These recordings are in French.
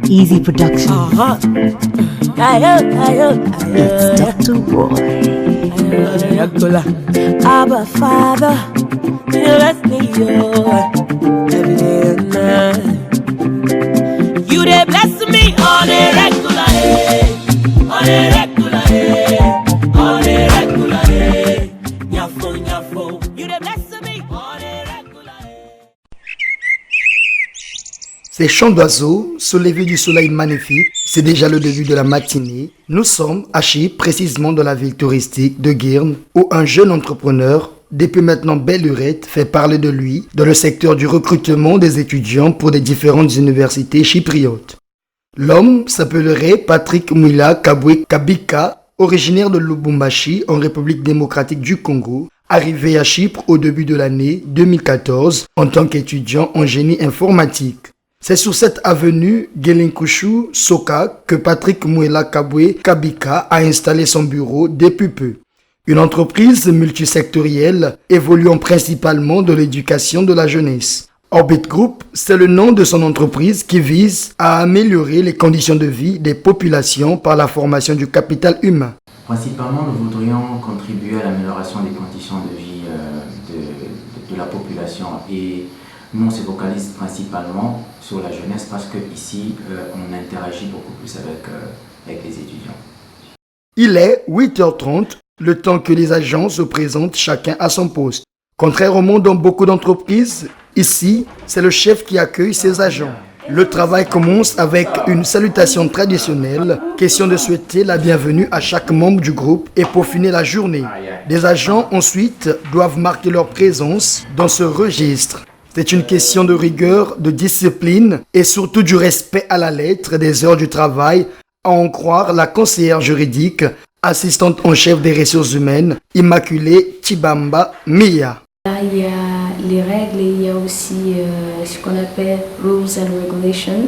Easy Production. It's Dr. Roy. Abba Father, you bless me, every day and night. You dey bless me on a regular, on a regular, on a regular. Nyafo, nyafo, you dey bless me on a regular. Ces chants d'oiseaux, sous les vues du soleil magnifique, c'est déjà le début de la matinée. Nous sommes à Chypre, précisément dans la ville touristique de Girne, où un jeune entrepreneur, depuis maintenant belle lurette, fait parler de lui dans le secteur du recrutement des étudiants pour des différentes universités chypriotes. L'homme s'appellerait Patrick Mwila Kabwe Kabika, originaire de Lubumbashi en République démocratique du Congo, arrivé à Chypre au début de l'année 2014 en tant qu'étudiant en génie informatique. C'est sur cette avenue Gelinkushu Soka que Patrick Mwila Kabwe Kabika a installé son bureau depuis peu. Une entreprise multisectorielle évoluant principalement dans l'éducation de la jeunesse. Orbit Group, c'est le nom de son entreprise qui vise à améliorer les conditions de vie des populations par la formation du capital humain. Principalement, nous voudrions contribuer à l'amélioration des conditions de vie de la population et nous on se focalise principalement sur la jeunesse parce qu'ici on interagit beaucoup plus avec les étudiants. Il est 8h30, le temps que les agents se présentent chacun à son poste. Contrairement dans beaucoup d'entreprises, ici c'est le chef qui accueille ses agents. Le travail commence avec une salutation traditionnelle, question de souhaiter la bienvenue à chaque membre du groupe et peaufiner la journée. Les agents ensuite doivent marquer leur présence dans ce registre. C'est une question de rigueur, de discipline et surtout du respect à la lettre des heures du travail, à en croire la conseillère juridique, assistante en chef des ressources humaines, Immaculée Chibamba Mia. Il y a les règles et il y a aussi ce qu'on appelle rules and regulations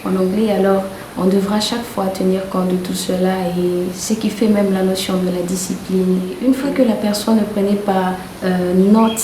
en anglais. Alors, on devra chaque fois tenir compte de tout cela et ce qui fait même la notion de la discipline. Une fois que la personne ne prenait pas note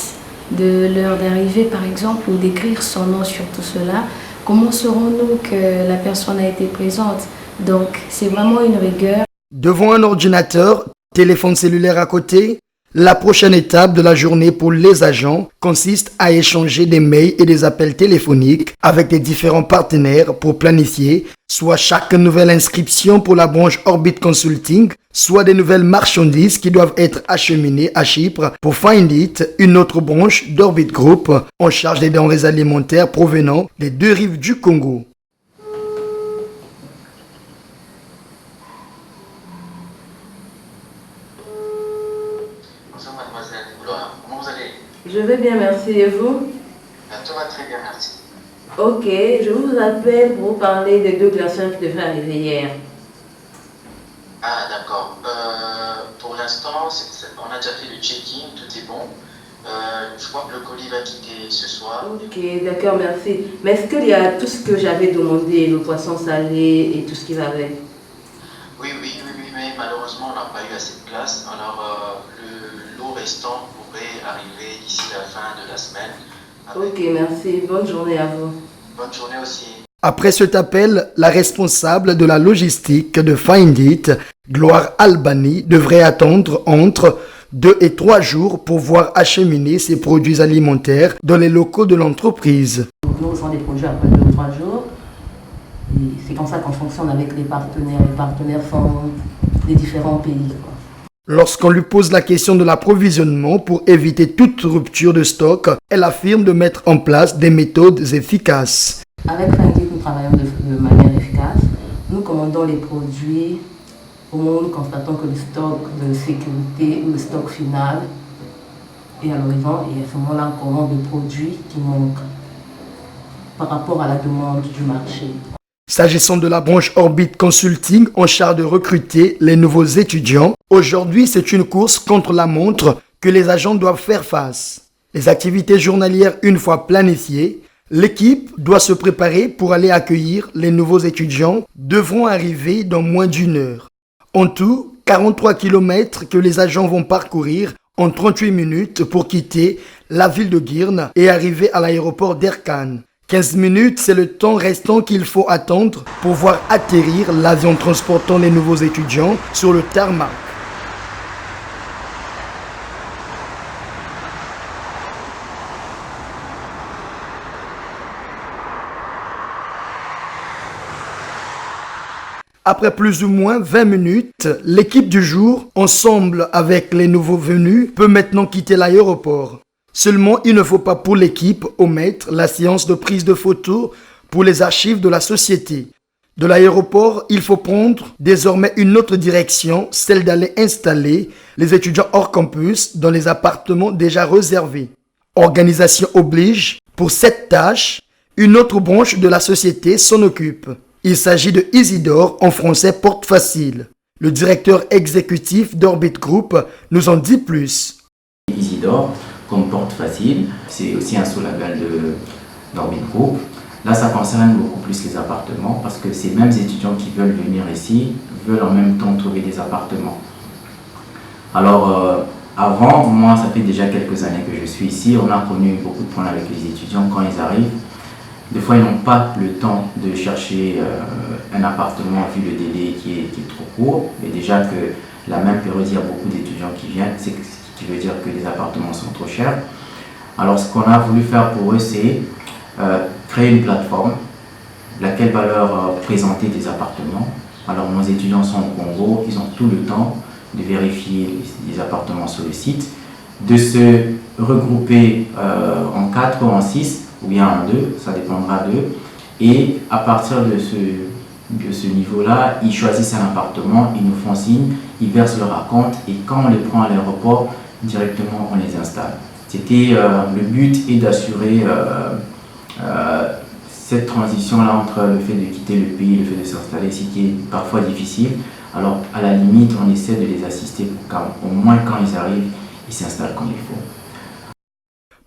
de l'heure d'arrivée, par exemple, ou d'écrire son nom sur tout cela, comment saurons-nous que la personne a été présente? Donc, c'est vraiment une rigueur. Devant un ordinateur, téléphone cellulaire à côté, la prochaine étape de la journée pour les agents consiste à échanger des mails et des appels téléphoniques avec les différents partenaires pour planifier soit chaque nouvelle inscription pour la branche Orbit Consulting, soit des nouvelles marchandises qui doivent être acheminées à Chypre pour Find It, une autre branche d'Orbit Group en charge des denrées alimentaires provenant des deux rives du Congo. Bonjour mademoiselle Gloire, comment vous allez? Je vais bien, merci. Et vous? Tout va très bien, merci. Ok, je vous appelle pour vous parler des deux glaçons qui devaient arriver hier. Ah d'accord. Pour l'instant, on a déjà fait le check-in, tout est bon. Je crois que le colis va quitter ce soir. Ok, d'accord, merci. Mais est-ce qu'il y a tout ce que j'avais demandé, le poisson salé et tout ce qui va avec? Oui, mais malheureusement, on n'a pas eu assez de place. Alors, le lot restant pourrait arriver d'ici la fin de la semaine. Ok, merci. Bonne journée à vous. Bonne journée aussi. Après cet appel, la responsable de la logistique de Find It, Gloire Albani, devrait attendre entre 2 et 3 jours pour voir acheminer ses produits alimentaires dans les locaux de l'entreprise. Nous recevons des produits après 2 ou 3 jours. Et c'est comme ça qu'on fonctionne avec les partenaires. Les partenaires sont des différents pays, quoi. Lorsqu'on lui pose la question de l'approvisionnement pour éviter toute rupture de stock, elle affirme de mettre en place des méthodes efficaces. Avec Findit, nous travaillons de manière efficace. Nous commandons les produits au moment où nous constatons que le stock de sécurité ou le stock final est à l'horizon et à ce moment-là, on commande des produits qui manquent par rapport à la demande du marché. S'agissant de la branche Orbit Consulting en charge de recruter les nouveaux étudiants, aujourd'hui c'est une course contre la montre que les agents doivent faire face. Les activités journalières une fois planifiées, l'équipe doit se préparer pour aller accueillir les nouveaux étudiants devront arriver dans moins d'1 heure. En tout, 43 km que les agents vont parcourir en 38 minutes pour quitter la ville de Girne et arriver à l'aéroport d'Erkan. 15 minutes, c'est le temps restant qu'il faut attendre pour voir atterrir l'avion transportant les nouveaux étudiants sur le tarmac. Après plus ou moins 20 minutes, l'équipe du jour, ensemble avec les nouveaux venus, peut maintenant quitter l'aéroport. Seulement, il ne faut pas pour l'équipe omettre la séance de prise de photos pour les archives de la société. De l'aéroport, il faut prendre désormais une autre direction, celle d'aller installer les étudiants hors campus dans les appartements déjà réservés. Organisation oblige, pour cette tâche, une autre branche de la société s'en occupe. Il s'agit de Isidore, en français porte facile. Le directeur exécutif d'Orbit Group nous en dit plus. Isidore, comme porte facile, c'est aussi un sous-label d'Orbit Group. Là, ça concerne beaucoup plus les appartements parce que ces mêmes étudiants qui veulent venir ici veulent en même temps trouver des appartements. Alors, avant, moi, ça fait déjà quelques années que je suis ici. On a connu beaucoup de problèmes avec les étudiants quand ils arrivent. Des fois, ils n'ont pas le temps de chercher un appartement vu le délai qui est trop court. Et déjà que la même période, il y a beaucoup d'étudiants qui viennent, ce qui veut dire que les appartements sont trop chers. Alors, ce qu'on a voulu faire pour eux, c'est créer une plateforme, laquelle va leur présenter des appartements. Alors, nos étudiants sont au Congo, ils ont tout le temps de vérifier les appartements sur le site, de se regrouper en 4 ou en 6, ou bien en 2, ça dépendra d'eux. Et à partir de ce niveau-là, ils choisissent un appartement, ils nous font signe, ils versent leur acompte et quand on les prend à l'aéroport, directement on les installe. Le but est d'assurer cette transition-là entre le fait de quitter le pays et le fait de s'installer ici qui est parfois difficile. Alors à la limite, on essaie de les assister pour qu'au moins quand ils arrivent, ils s'installent comme il faut.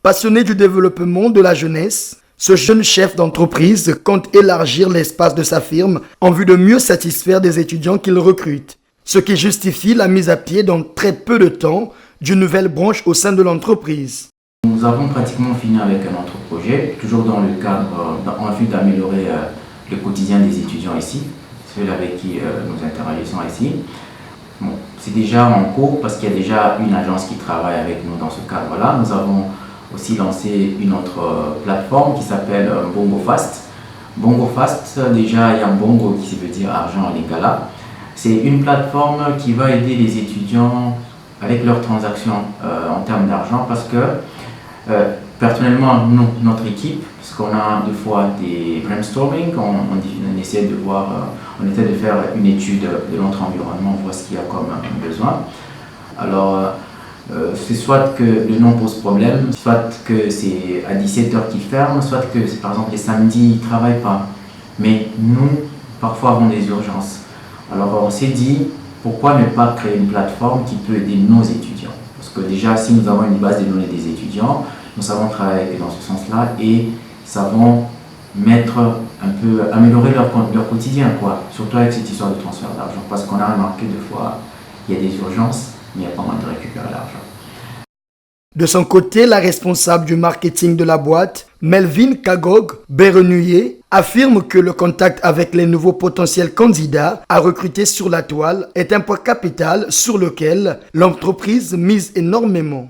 Passionné du développement de la jeunesse, ce jeune chef d'entreprise compte élargir l'espace de sa firme en vue de mieux satisfaire des étudiants qu'il recrute, ce qui justifie la mise à pied dans très peu de temps d'une nouvelle branche au sein de l'entreprise. Nous avons pratiquement fini avec un autre projet, toujours dans le cadre, en vue d'améliorer le quotidien des étudiants ici, ceux avec qui nous interagissons ici. Bon, c'est déjà en cours parce qu'il y a déjà une agence qui travaille avec nous dans ce cadre-là. Nous avons aussi lancé une autre plateforme qui s'appelle Bongo Fast. Bongo Fast, déjà il y a un bongo qui veut dire argent en lingala. C'est une plateforme qui va aider les étudiants avec leurs transactions en termes d'argent parce que personnellement, nous, notre équipe, parce qu'on a deux fois des brainstorming, on essaie de voir, on essaie de faire une étude de notre environnement, voir ce qu'il y a comme besoin. Alors, c'est soit que le nom pose problème, soit que c'est à 17h qu'ils ferment, soit que par exemple les samedis ils ne travaillent pas. Mais nous, parfois avons des urgences. Alors on s'est dit, pourquoi ne pas créer une plateforme qui peut aider nos étudiants? Parce que déjà, si nous avons une base de données des étudiants, nous savons travailler dans ce sens-là et savons améliorer leur quotidien, quoi. Surtout avec cette histoire de transfert d'argent. Parce qu'on a remarqué deux fois, il y a des urgences, mais il n'y a pas moyen de récupérer l'argent. De son côté, la responsable du marketing de la boîte, Melvin Kagog Berenouillet, affirme que le contact avec les nouveaux potentiels candidats à recruter sur la toile est un point capital sur lequel l'entreprise mise énormément.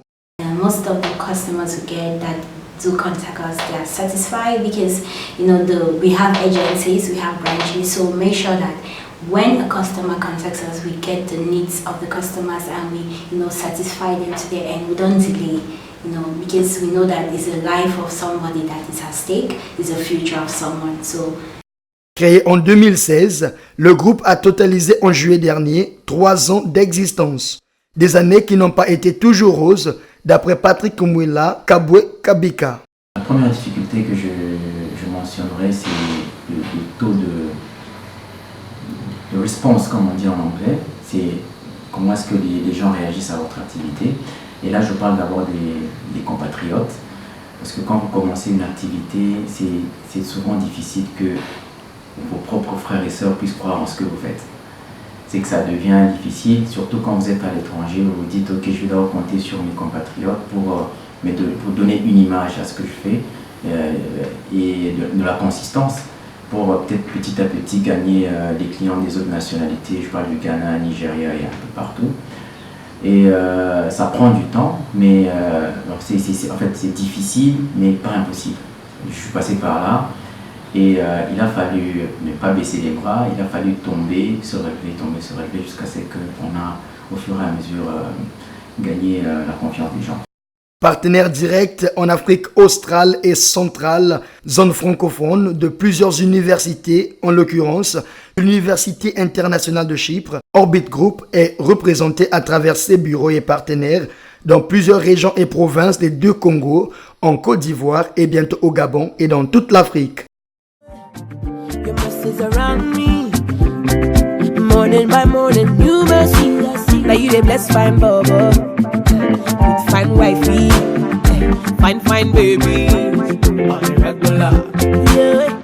Most of the customers who get that do contact us, they are satisfied because we have agencies, we have branches, so make sure that when a customer contacts us, we get the needs of the customers and we satisfy them to their end. We don't delay, because we know that it's the life of somebody that is at stake, it's the future of someone. So. Créé en 2016, le groupe a totalisé en juillet dernier 3 ans d'existence. Des années qui n'ont pas été toujours roses, d'après Patrick Kumwila Kabwe Kabika. La première difficulté que je mentionnerai, c'est le taux de response, comme on dit en anglais. C'est comment est-ce que les gens réagissent à votre activité. Et là, je parle d'abord des compatriotes. Parce que quand vous commencez une activité, c'est souvent difficile que vos propres frères et sœurs puissent croire en ce que vous faites. C'est que ça devient difficile, surtout quand vous êtes à l'étranger, vous vous dites ok, je vais d'abord compter sur mes compatriotes pour donner une image à ce que je fais. et de la consistance pour peut-être petit à petit gagner les clients des autres nationalités. Je parle du Ghana, Nigeria et un peu partout. Et ça prend du temps, mais en fait c'est difficile, mais pas impossible. Je suis passé par là et il a fallu ne pas baisser les bras, il a fallu tomber, se relever jusqu'à ce qu'on a au fur et à mesure gagné la confiance des gens. Partenaire direct en Afrique australe et centrale, zone francophone de plusieurs universités, en l'occurrence l'Université internationale de Chypre, Orbit Group est représenté à travers ses bureaux et partenaires dans plusieurs régions et provinces des deux Congos, en Côte d'Ivoire et bientôt au Gabon et dans toute l'Afrique. Morning by morning, new mercy. Now you dey bless fine bubble with fine wifey, fine baby on the regular. Yeah.